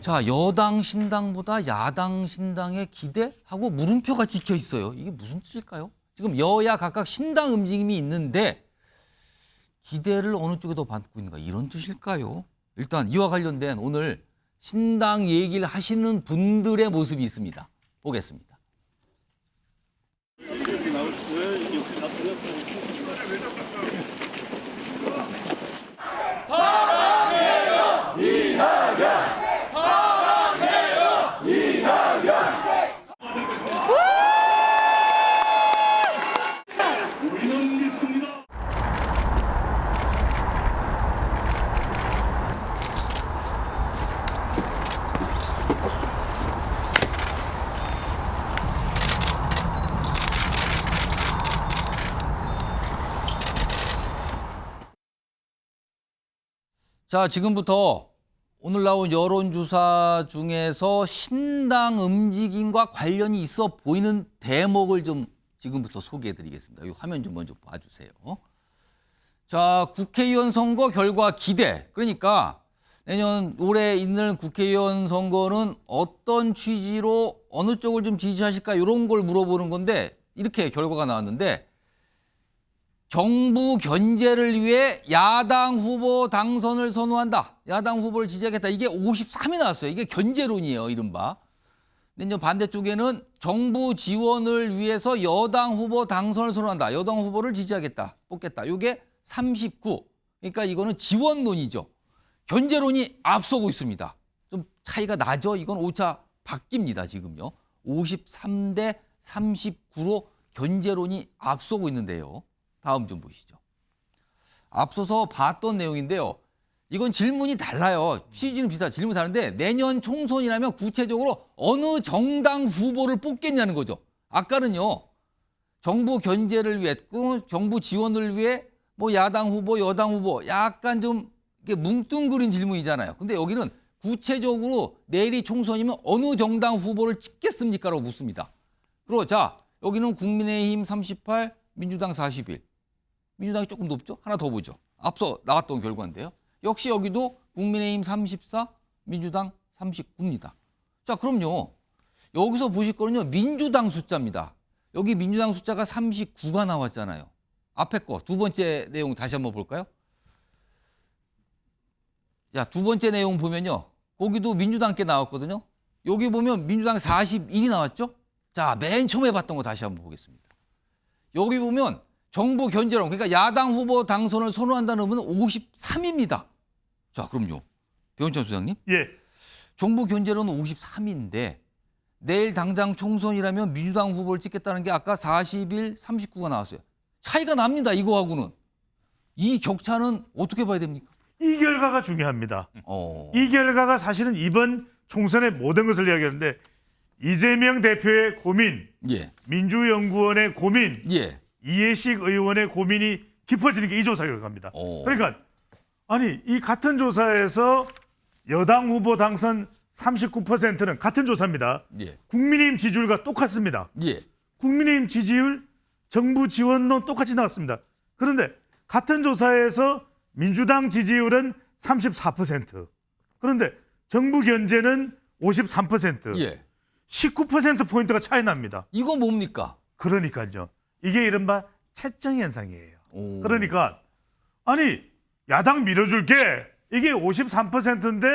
자, 여당 신당보다 야당 신당의 기대하고 물음표가 찍혀 있어요. 이게 무슨 뜻일까요? 지금 여야 각각 신당 움직임이 있는데 기대를 어느 쪽에 더 받고 있는가 이런 뜻일까요? 일단 이와 관련된 오늘 신당 얘기를 하시는 분들의 모습이 있습니다. 보겠습니다. 사랑해요 이낙연. 사랑해요 이낙연. 우리는 믿습니다. 자, 지금부터 오늘 나온 여론조사 중에서 신당 움직임과 관련이 있어 보이는 대목을 좀 지금부터 소개해드리겠습니다. 이 화면 좀 먼저 봐주세요. 자, 국회의원 선거 결과 기대. 그러니까 내년 올해 있는 국회의원 선거는 어떤 취지로 어느 쪽을 좀 지지하실까 이런 걸 물어보는 건데 이렇게 결과가 나왔는데 정부 견제를 위해 야당 후보 당선을 선호한다. 야당 후보를 지지하겠다. 이게 53이 나왔어요. 이게 견제론이에요. 이른바. 근데 이제 반대쪽에는 정부 지원을 위해서 여당 후보 당선을 선호한다. 여당 후보를 지지하겠다. 뽑겠다. 이게 39. 그러니까 이거는 지원론이죠. 견제론이 앞서고 있습니다. 좀 차이가 나죠. 이건 오차 바뀝니다. 지금요. 53대 39로 견제론이 앞서고 있는데요. 다음 좀 보시죠. 앞서서 봤던 내용인데요. 이건 질문이 달라요. 취지는 비슷하죠. 질문이 다른데 내년 총선이라면 구체적으로 어느 정당 후보를 뽑겠냐는 거죠. 아까는요. 정부 견제를 위해, 정부 지원을 위해 뭐 야당 후보, 여당 후보 약간 좀 이게 뭉뚱그린 질문이잖아요. 근데 여기는 구체적으로 내일이 총선이면 어느 정당 후보를 찍겠습니까라고 묻습니다. 그리고 자, 여기는 국민의힘 38, 민주당 41. 민주당이 조금 높죠? 하나 더 보죠. 앞서 나왔던 결과인데요. 역시 여기도 국민의힘 34, 민주당 39입니다. 자, 그럼요. 여기서 보실 거는요. 민주당 숫자입니다. 여기 민주당 숫자가 39가 나왔잖아요. 앞에 거 두 번째 내용 다시 한번 볼까요? 자, 두 번째 내용 보면요. 거기도 민주당께 나왔거든요. 여기 보면 민주당 41이 나왔죠? 자, 맨 처음에 봤던 거 다시 한번 보겠습니다. 여기 보면 정부 견제론, 그러니까 야당 후보 당선을 선호한다는 의미는 53입니다. 자, 그럼요. 변호찬 소장님. 예. 정부 견제론은 53인데 내일 당장 총선이라면 민주당 후보를 찍겠다는 게 아까 41, 39가 나왔어요. 차이가 납니다. 이거하고는. 이 격차는 어떻게 봐야 됩니까? 이 결과가 중요합니다. 이 결과가 사실은 이번 총선의 모든 것을 이야기하는데 이재명 대표의 고민, 예. 민주연구원의 고민, 예. 이해식 의원의 고민이 깊어지는 게 이 조사 결과입니다. 그러니까 아니 이 같은 조사에서 여당 후보 당선 39%는 같은 조사입니다. 예. 국민의힘 지지율과 똑같습니다. 예. 국민의힘 지지율, 정부 지원론 똑같이 나왔습니다. 그런데 같은 조사에서 민주당 지지율은 34%. 그런데 정부 견제는 53%. 예. 19%포인트가 차이 납니다. 이거 뭡니까? 그러니까요. 이게 이른바 채증 현상이에요. 오. 그러니까 아니 야당 밀어줄게. 이게 53%인데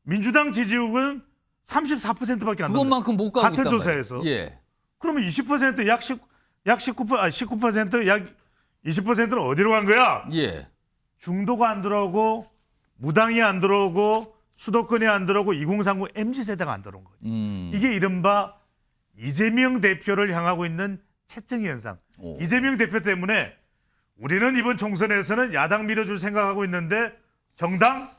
민주당 지지율은 34%밖에 안 납니다. 그것만큼 못 가고 같은 있단 조사에서. 말이에요. 예. 그러면 20% 약 19%, 약 20%는 어디로 간 거야? 예. 중도가 안 들어오고 무당이 안 들어오고 수도권이 안 들어오고 2030 MZ세대가 안 들어온 거죠. 이게 이른바 이재명 대표를 향하고 있는 채증 현상. 오. 이재명 대표 때문에 우리는 이번 총선에서는 야당 밀어줄 생각하고 있는데 정당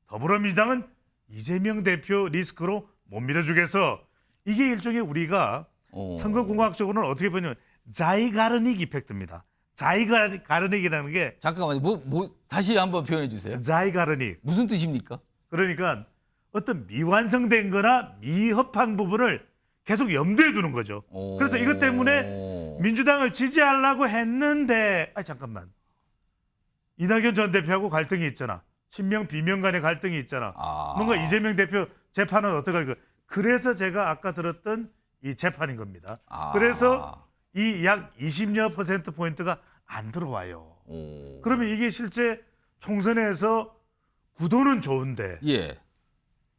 더불어민주당은 이재명 대표 리스크로 못 밀어주겠어. 이게 일종의 우리가 선거공학적으로는 어떻게 보냐면 자이가르닉 이펙트입니다. 자이가르닉이라는 게 잠깐만요. 다시 한번 표현해 주세요. 자이가르닉. 무슨 뜻입니까? 그러니까 어떤 미완성된 거나 미흡한 부분을 계속 염두에 두는 거죠. 그래서 이것 때문에 민주당을 지지하려고 했는데 잠깐만. 이낙연 전 대표하고 갈등이 있잖아. 친명 비명 간의 갈등이 있잖아. 아. 뭔가 이재명 대표 재판은 어떻게 할까? 그래서 제가 아까 들었던 이 재판인 겁니다. 아. 그래서 이 약 20여 퍼센트 포인트가 안 들어와요. 오. 그러면 이게 실제 총선에서 구도는 좋은데 예.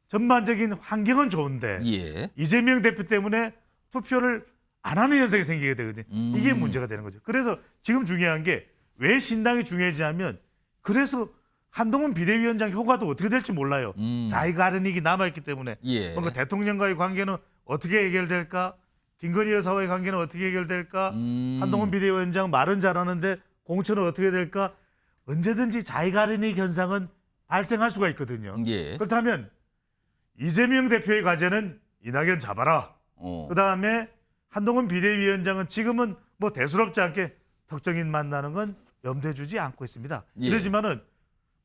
전반적인 환경은 좋은데 예. 이재명 대표 때문에 투표를 안 하는 현상이 생기게 되거든요. 이게 문제가 되는 거죠. 그래서 지금 중요한 게 왜 신당이 중요해지냐면 그래서 한동훈 비대위원장 효과도 어떻게 될지 몰라요. 자의가르닉이 남아있기 때문에 예. 뭔가 대통령과의 관계는 어떻게 해결될까? 김건희 여사와의 관계는 어떻게 해결될까? 한동훈 비대위원장 말은 잘하는데 공천은 어떻게 될까? 언제든지 자의가르닉 현상은 발생할 수가 있거든요. 예. 그렇다면 이재명 대표의 과제는 이낙연 잡아라. 그다음에 한동훈 비대위원장은 지금은 뭐 대수롭지 않게 특정인 만나는 건 염두에 주지 않고 있습니다. 예. 이러지만은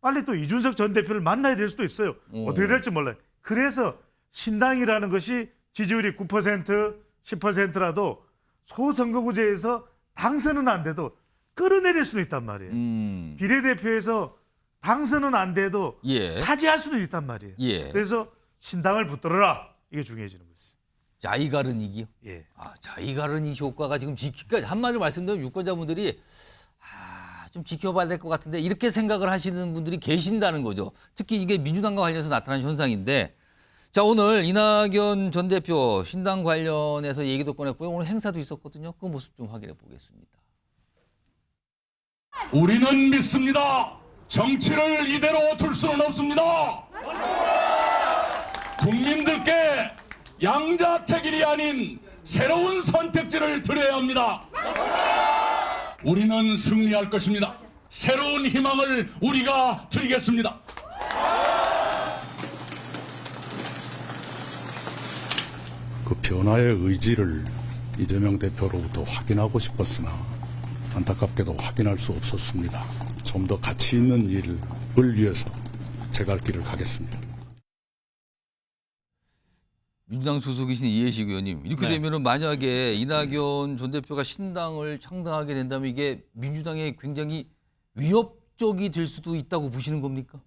빨리 또 이준석 전 대표를 만나야 될 수도 있어요. 어떻게 될지 몰라요. 그래서 신당이라는 것이 지지율이 9%, 10%라도 소선거구제에서 당선은 안 돼도 끌어내릴 수도 있단 말이에요. 비례대표에서 당선은 안 돼도 예. 차지할 수도 있단 말이에요. 예. 그래서 신당을 붙들어라. 이게 중요해지는 거죠. 자의가르닉이요. 예. 아, 자의가르닉 효과가 지금 지키까 한마디로 말씀드리면 유권자분들이 좀 지켜봐야 될 것 같은데 이렇게 생각을 하시는 분들이 계신다는 거죠. 특히 이게 민주당과 관련해서 나타난 현상인데 자 오늘 이낙연 전 대표 신당 관련해서 얘기도 꺼냈고요. 오늘 행사도 있었거든요. 그 모습 좀 확인해 보겠습니다. 우리는 믿습니다. 정치를 이대로 둘 수는 없습니다. 국민들께 양자택일이 아닌 새로운 선택지를 드려야 합니다. 우리는 승리할 것입니다. 새로운 희망을 우리가 드리겠습니다. 그 변화의 의지를 이재명 대표로부터 확인하고 싶었으나 안타깝게도 확인할 수 없었습니다. 좀 더 가치 있는 일을 위해서 제 갈 길을 가겠습니다. 민주당 소속이신 이해식 의원님 이렇게 네. 되면은 만약에 이낙연 전 대표가 신당을 창당하게 된다면 이게 민주당에 굉장히 위협적이 될 수도 있다고 보시는 겁니까?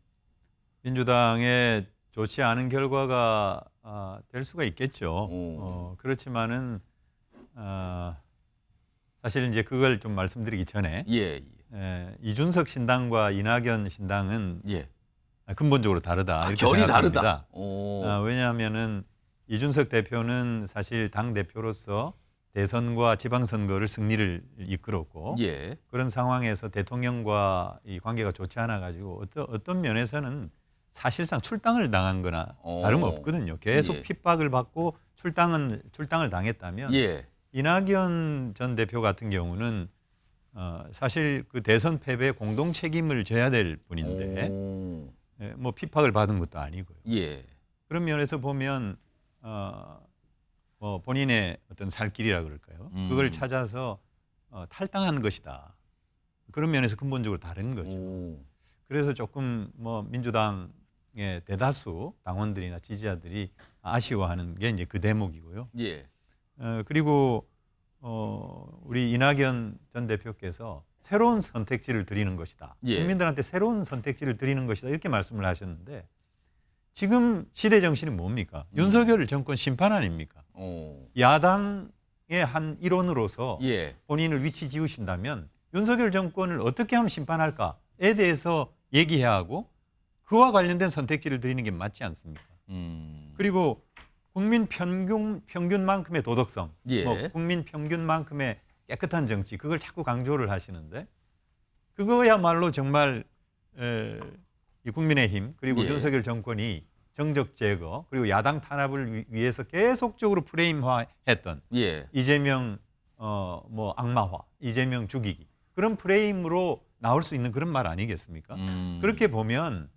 민주당에 좋지 않은 결과가 될 수가 있겠죠. 그렇지만은 사실 이제 그걸 좀 말씀드리기 전에 예. 이준석 신당과 이낙연 신당은 예. 근본적으로 다르다. 이렇게 결이 생각합니다. 다르다. 왜냐하면은 이준석 대표는 사실 당 대표로서 대선과 지방선거를 승리를 이끌었고 예. 그런 상황에서 대통령과 이 관계가 좋지 않아 가지고 어떤 면에서는 사실상 출당을 당한 거나 다름없거든요. 계속 예. 핍박을 받고 출당을 당했다면 예. 이낙연 전 대표 같은 경우는 사실 그 대선 패배에 공동 책임을 져야 될 분인데 뭐 핍박을 받은 것도 아니고요. 예. 그런 면에서 보면 뭐 본인의 어떤 살 길이라 그럴까요? 그걸 찾아서 탈당한 것이다. 그런 면에서 근본적으로 다른 거죠. 그래서 조금 뭐 민주당의 대다수 당원들이나 지지자들이 아쉬워하는 게 이제 그 대목이고요. 예. 그리고 우리 이낙연 전 대표께서 새로운 선택지를 드리는 것이다. 예. 국민들한테 새로운 선택지를 드리는 것이다. 이렇게 말씀을 하셨는데 지금 시대 정신이 뭡니까? 윤석열 정권 심판 아닙니까? 야당의 한 일원으로서 예. 본인을 위치 지우신다면 윤석열 정권을 어떻게 하면 심판할까에 대해서 얘기해야 하고 그와 관련된 선택지를 드리는 게 맞지 않습니까? 그리고 국민 평균만큼의 도덕성, 예. 뭐 국민 평균만큼의 깨끗한 정치 그걸 자꾸 강조를 하시는데 그거야말로 정말 이 국민의힘 그리고 예. 윤석열 정권이 정적 제거 그리고 야당 탄압을 위해서 계속적으로 프레임화했던 예. 이재명 뭐 악마화, 이재명 죽이기 그런 프레임으로 나올 수 있는 그런 말 아니겠습니까? 그렇게 보면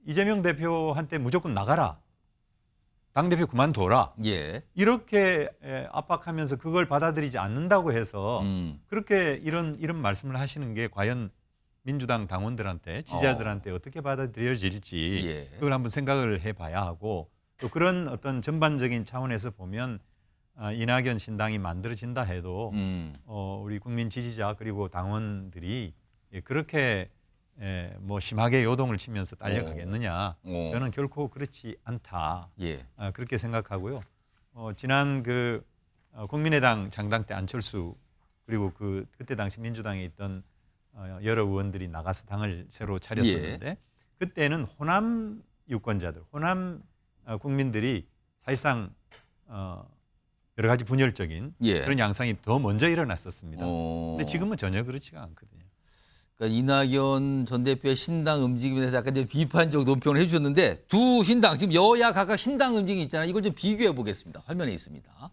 이재명 대표한테 무조건 나가라. 당대표 그만둬라. 예. 이렇게 압박하면서 그걸 받아들이지 않는다고 해서 그렇게 이런 말씀을 하시는 게 과연 민주당 당원들한테 지지자들한테 어떻게 받아들여질지 예. 그걸 한번 생각을 해봐야 하고 또 그런 어떤 전반적인 차원에서 보면 이낙연 신당이 만들어진다 해도 우리 국민 지지자 그리고 당원들이 그렇게 뭐 심하게 요동을 치면서 딸려가겠느냐? 오. 저는 결코 그렇지 않다. 예. 그렇게 생각하고요. 지난 국민의당 장당 때 안철수 그리고 그때 당시 민주당에 있던 여러 의원들이 나가서 당을 새로 차렸었는데 그때는 호남 유권자들, 호남 국민들이 사실상 여러 가지 분열적인 그런 양상이 더 먼저 일어났었습니다. 근데 지금은 전혀 그렇지가 않거든요. 그러니까 이낙연 전 대표의 신당 움직임에 대해서 약간 이제 비판적 논평을 해주셨는데 두 신당 지금 여야 각각 신당 움직임이 있잖아요. 이걸 좀 비교해 보겠습니다. 화면에 있습니다.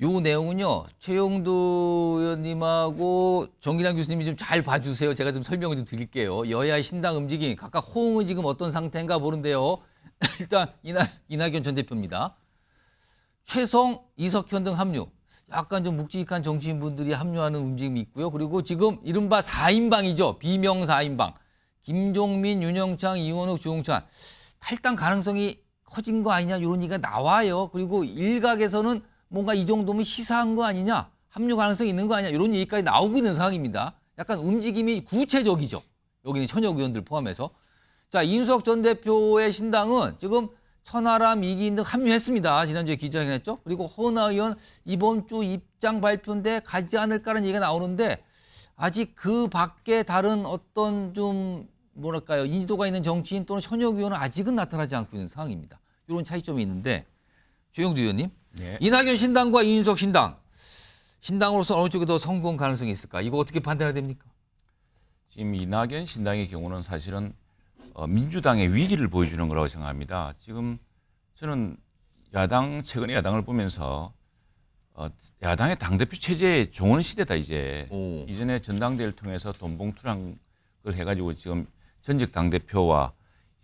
요 내용은요. 최영두 의원님하고 정기남 교수님이 좀 잘 봐주세요. 제가 좀 설명을 좀 드릴게요. 여야 신당 움직임 각각 호응은 지금 어떤 상태인가 보는데요. 일단 이낙연 전 대표입니다. 최성, 이석현 등 합류. 약간 좀 묵직한 정치인분들이 합류하는 움직임이 있고요. 그리고 지금 이른바 4인방이죠. 비명 4인방. 김종민, 윤영창, 이원욱, 조용찬. 탈당 가능성이 커진 거 아니냐 이런 얘기가 나와요. 그리고 일각에서는 뭔가 이 정도면 시사한 거 아니냐. 합류 가능성이 있는 거 아니냐. 이런 얘기까지 나오고 있는 상황입니다. 약간 움직임이 구체적이죠. 여기는 현역 의원들 포함해서. 자, 이준석 전 대표의 신당은 지금 천하람, 이기인 등 합류했습니다. 지난주에 기자회견했죠. 그리고 허은하 의원 이번 주 입장 발표인데 가지 않을까라는 얘기가 나오는데 아직 그 밖에 다른 어떤 좀 뭐랄까요 인지도가 있는 정치인 또는 현역 의원은 아직은 나타나지 않고 있는 상황입니다. 이런 차이점이 있는데 최영두 의원님, 이낙연 신당과 이준석 신당으로서 어느 쪽이 더 성공 가능성이 있을까? 이거 어떻게 판단해야 됩니까? 지금 이낙연 신당의 경우는 사실은 민주당의 위기를 보여주는 거라고 생각합니다. 지금 저는 최근에 야당을 보면서 야당의 당대표 체제의 종언 시대다 이제. 이전에 전당대회를 통해서 돈봉투랑 걸 해가지고 지금 전직 당대표와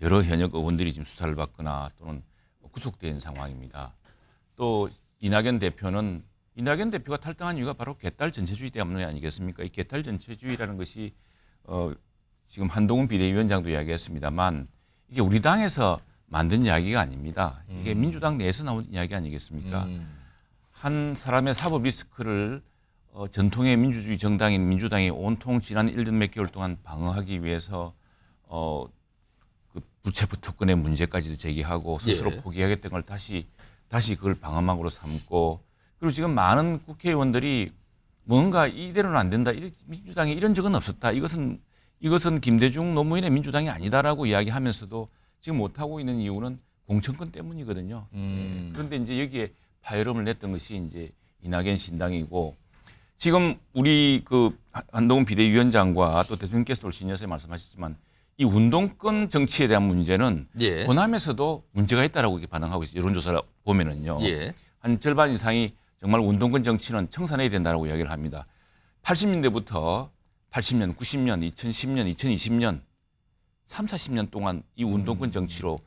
여러 현역 의원들이 지금 수사를 받거나 또는 구속된 상황입니다. 또 이낙연 대표가 탈당한 이유가 바로 개딸 전체주의 때문에 아니겠습니까? 이 개딸 전체주의라는 것이 지금 한동훈 비대위원장도 이야기했습니다만 이게 우리 당에서 만든 이야기가 아닙니다. 이게 민주당 내에서 나온 이야기 아니겠습니까? 한 사람의 사법 리스크를 전통의 민주주의 정당인 민주당이 온통 지난 1년 몇 개월 동안 방어하기 위해서 그 부채부 특권의 문제까지도 제기하고 스스로 포기하겠다는 걸 다시 그걸 방어막으로 삼고 그리고 지금 많은 국회의원들이 뭔가 이대로는 안 된다. 민주당에 이런 적은 없었다. 이것은 김대중 노무현의 민주당이 아니다라고 이야기하면서도 지금 못하고 있는 이유는 공천권 때문이거든요. 그런데 이제 여기에 파열음을 냈던 것이 이제 이낙연 신당이고 지금 우리 한동훈 비대위원장과 또 대통령께서도 신여서 말씀하셨지만 이 운동권 정치에 대한 문제는 호남에서도 문제가 있다라고 이렇게 반응하고 있어요. 여론조사를 보면은요. 한 절반 이상이 정말 운동권 정치는 청산해야 된다라고 이야기를 합니다. 80년대부터 80년, 90년, 2010년, 2020년 3, 40년 동안 이 운동권 정치로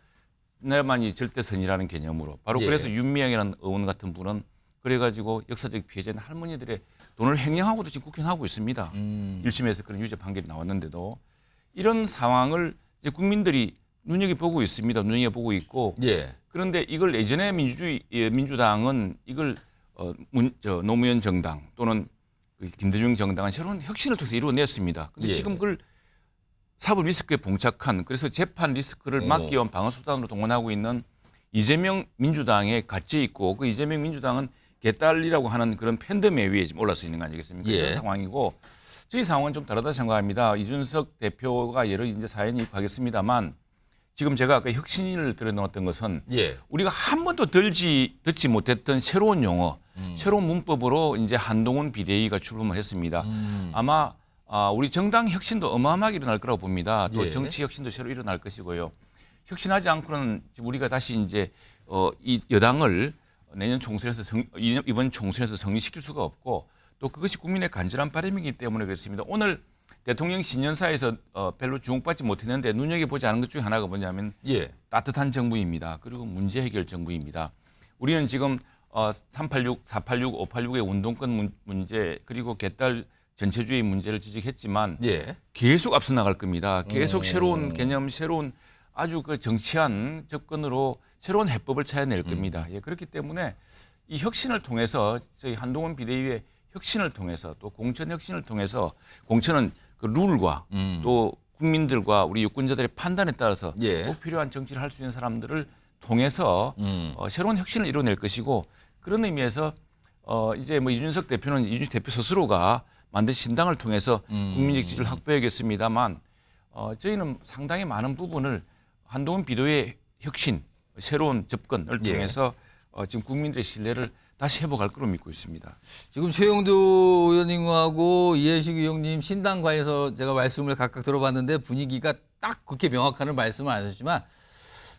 나만이 절대선이라는 개념으로 바로 그래서 윤미향이라는 의원 같은 분은 그래가지고 역사적 피해자인 할머니들의 돈을 횡령하고도 지금 국회의원하고 있습니다. 1심에서 그런 유죄 판결이 나왔는데도 이런 상황을 이제 국민들이 눈여겨보고 있습니다. 눈여겨보고 있고 그런데 이걸 예전에 민주당은 이걸 노무현 정당 또는 김대중 정당은 새로운 혁신을 통해서 이루어냈습니다. 그런데 지금 그걸 사법 리스크에 봉착한 그래서 재판 리스크를 막기 위한 방어 수단으로 동원하고 있는 이재명 민주당에 갇혀 있고 그 이재명 민주당은 개딸이라고 하는 그런 팬덤에 위에 지금 올라서 있는 거 아니겠습니까? 이런 상황이고 저희 상황은 좀 다르다 생각합니다. 이준석 대표가 여러 이제 사연이 있고 하겠습니다만 지금 제가 아까 혁신을 들어놓았던 것은 우리가 한 번도 듣지 못했던 새로운 용어, 새로운 문법으로 이제 한동훈 비대위가 출범을 했습니다. 아마 우리 정당 혁신도 어마어마하게 일어날 거라고 봅니다. 또 정치 혁신도 새로 일어날 것이고요. 혁신하지 않고는 우리가 다시 이제 이 여당을 내년 총선에서 이번 총선에서 승리시킬 수가 없고 또 그것이 국민의 간절한 바람이기 때문에 그렇습니다. 오늘 대통령 신년사에서 별로 주목받지 못했는데 눈여겨보지 않은 것 중에 하나가 뭐냐면 따뜻한 정부입니다. 그리고 문제 해결 정부입니다. 우리는 지금 386, 486, 586의 운동권 문제 그리고 개딸 전체주의 문제를 지적했지만 계속 앞서 나갈 겁니다. 계속 새로운 개념, 새로운 아주 정치한 접근으로 새로운 해법을 찾아낼 겁니다. 그렇기 때문에 이 혁신을 통해서 저희 한동훈 비대위의 혁신을 통해서 또 공천 혁신을 통해서 공천은 그 룰과 또 국민들과 우리 유권자들의 판단에 따라서 예. 꼭 필요한 정치를 할 수 있는 사람들을 통해서 새로운 혁신을 이뤄낼 것이고 그런 의미에서 이제 뭐 이준석 대표는 이준석 대표 스스로가 만든 신당을 통해서 국민적 지지를 확보해야겠습니다만 저희는 상당히 많은 부분을 한동훈 비도의 혁신, 새로운 접근을 예. 통해서 지금 국민들의 신뢰를 다시 회복할 거로 믿고 있습니다. 지금 최영도 의원님하고 이해식 의원님 신당 관해서 제가 말씀을 각각 들어봤는데 분위기가 딱 그렇게 명확한 말씀을 안 하셨지만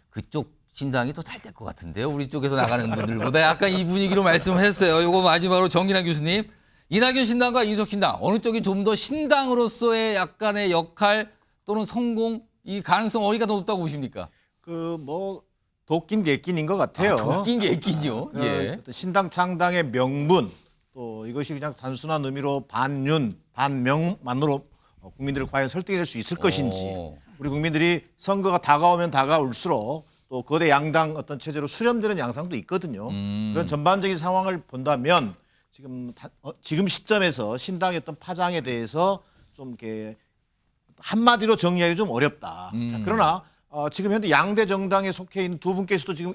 그쪽 신당이 더 잘 될 것 같은데요. 우리 쪽에서 나가는 분들보다 약간 이 분위기로 말씀을 했어요. 이거 마지막으로 정진환 교수님. 이낙연 신당과 이준석 신당 어느 쪽이 좀 더 신당으로서의 약간의 역할 또는 성공 이 가능성 어디가 더 높다고 보십니까? 그 뭐 도끼인 객끼인 것 같아요. 웃긴 게 있긴요. 예. 어떤 신당 창당의 명분 또 이것이 그냥 단순한 의미로 반윤 반명만으로 국민들을 과연 설득해낼 수 있을 것인지 우리 국민들이 선거가 다가오면 다가올수록 또 거대 양당 어떤 체제로 수렴되는 양상도 있거든요. 그런 전반적인 상황을 본다면 지금 시점에서 신당의 어떤 파장에 대해서 좀 이렇게 한마디로 정리하기 좀 어렵다. 자, 그러나 지금 현재 양대 정당에 속해 있는 두 분께서도 지금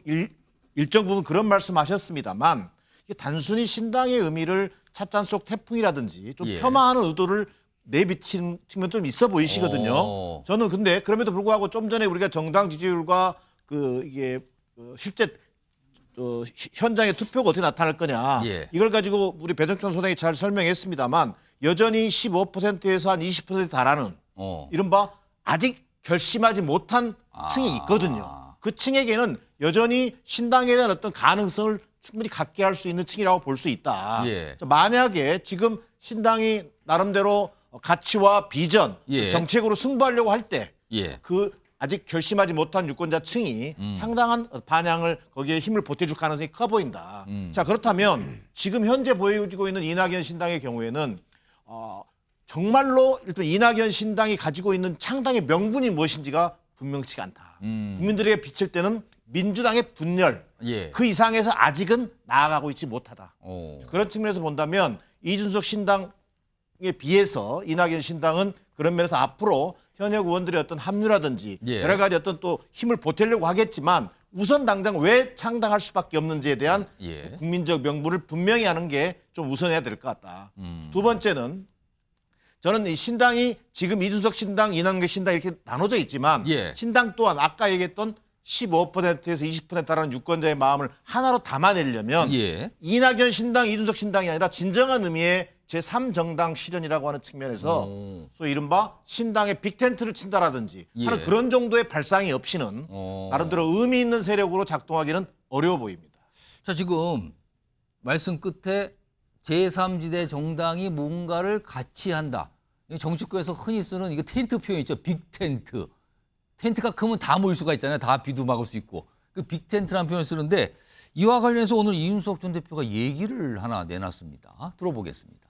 일정 부분 그런 말씀하셨습니다만 이게 단순히 신당의 의미를 찻잔 속 태풍이라든지 좀 예. 폄하하는 의도를 내비치는 측면도 좀 있어 보이시거든요. 저는 근데 그럼에도 불구하고 좀 전에 우리가 정당 지지율과 이게 실제 현장의 투표가 어떻게 나타날 거냐 예. 이걸 가지고 우리 배정천 소장이 잘 설명했습니다만 여전히 15%에서 한 20%에 달하는 이른바 아직 결심하지 못한 층이 있거든요. 그 층에게는 여전히 신당에 대한 어떤 가능성을 충분히 갖게 할 수 있는 층이라고 볼 수 있다. 예. 만약에 지금 신당이 나름대로 가치와 비전, 예. 정책으로 승부하려고 할 때 예. 그 아직 결심하지 못한 유권자층이 상당한 반향을 거기에 힘을 보태줄 가능성이 커 보인다. 자 그렇다면 지금 현재 보여지고 있는 이낙연 신당의 경우에는 정말로 일단 이낙연 신당이 가지고 있는 창당의 명분이 무엇인지가 분명치가 않다. 국민들에게 비칠 때는 민주당의 분열 예. 그 이상에서 아직은 나아가고 있지 못하다. 그런 측면에서 본다면 이준석 신당에 비해서 이낙연 신당은 그런 면에서 앞으로 현역 의원들의 어떤 합류라든지 예. 여러 가지 어떤 또 힘을 보태려고 하겠지만 우선 당장 왜 창당할 수밖에 없는지에 대한 예. 국민적 명분을 분명히 하는 게 좀 우선해야 될 것 같다. 두 번째는 저는 이 신당이 지금 이준석 신당, 이낙연 신당 이렇게 나눠져 있지만 예. 신당 또한 아까 얘기했던 15%에서 20%라는 유권자의 마음을 하나로 담아내려면 예. 이낙연 신당, 이준석 신당이 아니라 진정한 의미의 제3정당 실현이라고 하는 측면에서 소위 이른바 신당의 빅텐트를 친다라든지 예. 하는 그런 정도의 발상이 없이는 나름대로 의미 있는 세력으로 작동하기는 어려워 보입니다. 자, 지금 말씀 끝에 제3지대 정당이 뭔가를 같이 한다. 정치권에서 흔히 쓰는 이거 텐트 표현 있죠. 빅텐트. 텐트가 크면 다 모일 수가 있잖아요. 다 비도 막을 수 있고. 그 빅텐트라는 표현을 쓰는데 이와 관련해서 오늘 이준석 전 대표가 얘기를 하나 내놨습니다. 들어보겠습니다.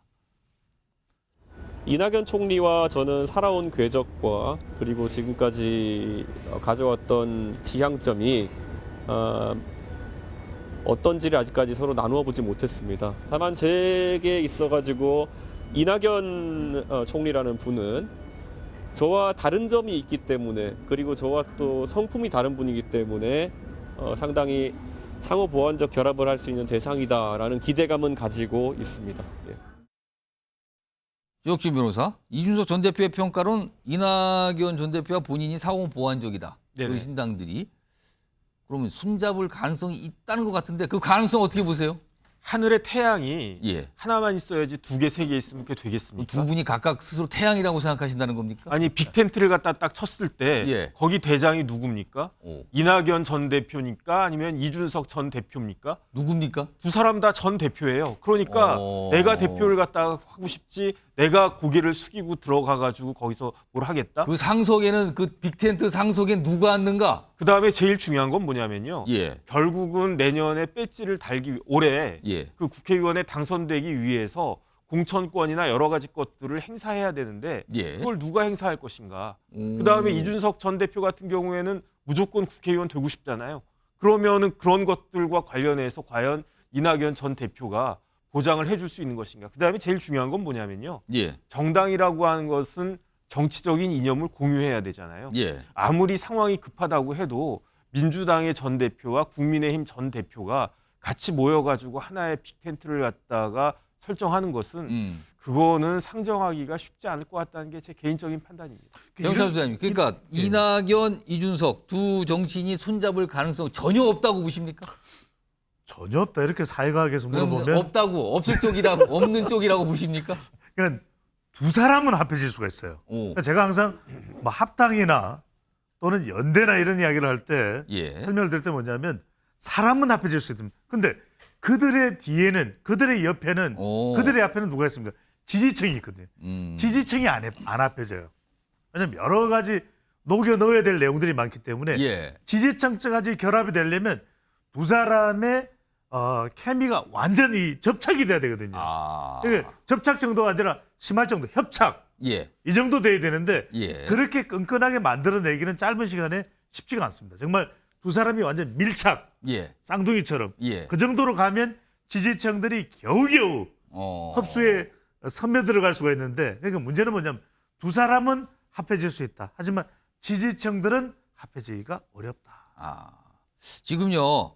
이낙연 총리와 저는 살아온 궤적과 그리고 지금까지 가져왔던 지향점이 어떤지를 아직까지 서로 나누어 보지 못했습니다. 다만 제게 있어가지고 이낙연 총리라는 분은 저와 다른 점이 있기 때문에 그리고 저와 또 성품이 다른 분이기 때문에 상당히 상호 보완적 결합을 할 수 있는 대상이다라는 기대감은 가지고 있습니다. 예. 조혁진 변호사, 이준석 전 대표의 평가로는 이낙연 전 대표와 본인이 상호 보완적이다. 그 신당들이. 그러면 손잡을 가능성이 있다는 것 같은데 그 가능성 어떻게 보세요? 하늘에 태양이 예. 하나만 있어야지 두 개, 세 개 있으면 그게 되겠습니까? 두 분이 각각 스스로 태양이라고 생각하신다는 겁니까? 아니 빅텐트를 갖다 딱 쳤을 때 예. 거기 대장이 누굽니까? 오. 이낙연 전 대표니까 아니면 이준석 전 대표입니까? 누굽니까? 두 사람 다 전 대표예요. 그러니까 오. 내가 대표를 갖다가 하고 싶지 내가 고개를 숙이고 들어가가지고 거기서 뭘 하겠다? 그 상석에는 그 빅텐트 상석에 누가 앉는가? 그다음에 제일 중요한 건 뭐냐면요. 예. 결국은 내년에 배지를 달기 올해 예. 그 국회의원에 당선되기 위해서 공천권이나 여러 가지 것들을 행사해야 되는데 예. 그걸 누가 행사할 것인가. 그다음에 이준석 전 대표 같은 경우에는 무조건 국회의원 되고 싶잖아요. 그러면은 그런 것들과 관련해서 과연 이낙연 전 대표가 보장을 해줄 수 있는 것인가. 그다음에 제일 중요한 건 뭐냐면요. 예. 정당이라고 하는 것은 정치적인 이념을 공유해야 되잖아요. 예. 아무리 상황이 급하다고 해도 민주당의 전 대표와 국민의힘 전 대표가 같이 모여가지고 하나의 빅텐트를 갖다가 설정하는 것은 그거는 상정하기가 쉽지 않을 것 같다는 게 제 개인적인 판단입니다. 정찬수 소장님, 그러니까 이낙연, 이준석 두 정치인이 손잡을 가능성 전혀 없다고 보십니까? 전혀 없다 이렇게 사회과학에서 그럼 물어보면 없다고, 없을 쪽이라고, 없는 쪽이라고 보십니까? 그러니까 두 사람은 합해질 수가 있어요. 오. 그러니까 제가 항상 뭐 합당이나 또는 연대나 이런 이야기를 할 때 예. 설명을 드릴 때 뭐냐면 사람은 합해질 수 있습니다. 근데 그들의 뒤에는 그들의 옆에는 오. 그들의 앞에는 누가 있습니까? 지지층이 있거든요. 지지층이 안 합해져요. 왜냐하면 여러 가지 녹여 넣어야 될 내용들이 많기 때문에 예. 지지층까지 결합이 되려면 두 사람의 케미가 완전히 접착이 돼야 되거든요. 아. 이게 접착 정도가 아니라 심할 정도, 협착. 예. 이 정도 돼야 되는데 예. 그렇게 끈끈하게 만들어내기는 짧은 시간에 쉽지가 않습니다. 정말 두 사람이 완전 밀착, 예. 쌍둥이처럼 예. 그 정도로 가면 지지층들이 겨우겨우 흡수에 선며 들어갈 수가 있는데 그러니까 문제는 뭐냐면 두 사람은 합해질 수 있다. 하지만 지지층들은 합해지기가 어렵다. 아. 지금요.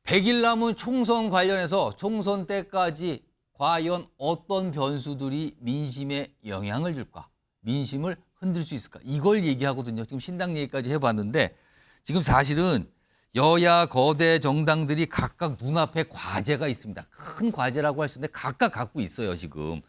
100일 남은 총선 관련해서 총선 때까지 과연 어떤 변수들이 민심에 영향을 줄까? 민심을 흔들 수 있을까? 이걸 얘기하거든요. 지금 신당 얘기까지 해봤는데 지금 사실은 여야 거대 정당들이 각각 눈앞에 과제가 있습니다. 큰 과제라고 할 수 있는데 각각 갖고 있어요, 지금.